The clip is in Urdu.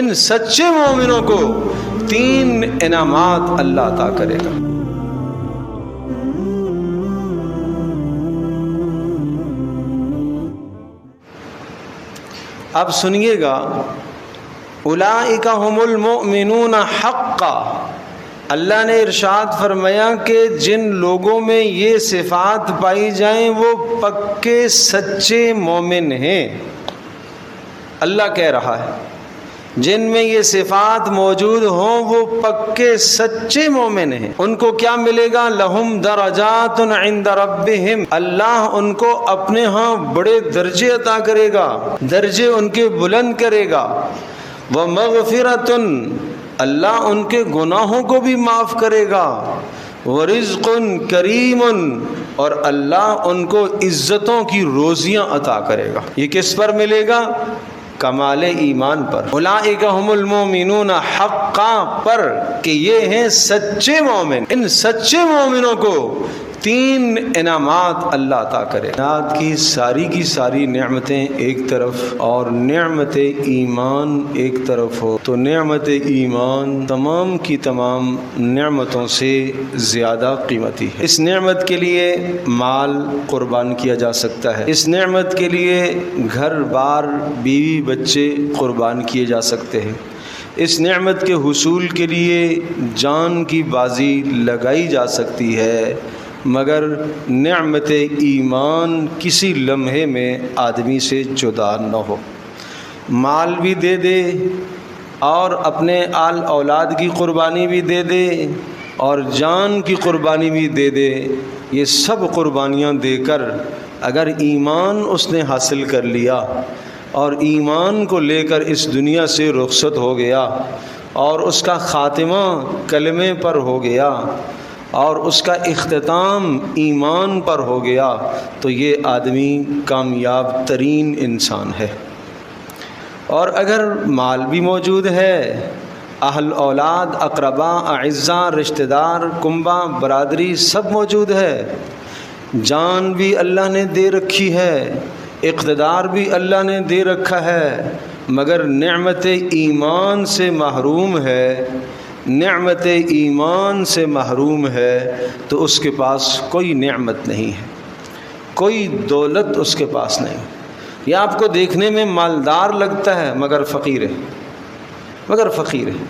ان سچے مومنوں کو 3 انعامات اللہ عطا کرے گا۔ اب سنیے گا، اولئک ھم المؤمنون حقا، اللہ نے ارشاد فرمایا کہ جن لوگوں میں یہ صفات پائی جائیں وہ پکے سچے مومن ہیں۔ اللہ کہہ رہا ہے جن میں یہ صفات موجود ہوں وہ پکے سچے مومن ہیں۔ ان کو کیا ملے گا؟ لہم درجات عند ربہم، اللہ ان کو اپنے ہاں بڑے درجے عطا کرے گا، درجے ان کے بلند کرے گا۔ ومغفرۃ، اللہ ان کے گناہوں کو بھی معاف کرے گا۔ ورزق کریم، اور اللہ ان کو عزتوں کی روزیاں عطا کرے گا۔ یہ کس پر ملے گا؟ کمال ایمان پر۔ اولئک ھم المؤمنون حقا پر، کہ یہ ہیں سچے مومن۔ ان سچے مومنوں کو 3 انعامات اللہ عطا کرے۔ کائنات کی ساری نعمتیں ایک طرف اور نعمت ایمان ایک طرف ہو تو نعمت ایمان تمام کی تمام نعمتوں سے زیادہ قیمتی ہے۔ اس نعمت کے لیے مال قربان کیا جا سکتا ہے، اس نعمت کے لیے گھر بار بیوی بچے قربان کیے جا سکتے ہیں، اس نعمت کے حصول کے لیے جان کی بازی لگائی جا سکتی ہے، مگر نعمت ایمان کسی لمحے میں آدمی سے جدا نہ ہو۔ مال بھی دے دے اور اپنے آل اولاد کی قربانی بھی دے دے اور جان کی قربانی بھی دے دے، یہ سب قربانیاں دے کر اگر ایمان اس نے حاصل کر لیا اور ایمان کو لے کر اس دنیا سے رخصت ہو گیا اور اس کا خاتمہ کلمے پر ہو گیا اور اس کا اختتام ایمان پر ہو گیا تو یہ آدمی کامیاب ترین انسان ہے۔ اور اگر مال بھی موجود ہے، اہل اولاد، اقربا، اعزاء، رشتہ دار، کنبہ، برادری سب موجود ہے، جان بھی اللہ نے دے رکھی ہے، اقتدار بھی اللہ نے دے رکھا ہے، مگر نعمت ایمان سے محروم ہے، نعمت ایمان سے محروم ہے تو اس کے پاس کوئی نعمت نہیں ہے، کوئی دولت اس کے پاس نہیں۔ یہ آپ کو دیکھنے میں مالدار لگتا ہے مگر فقیر ہے،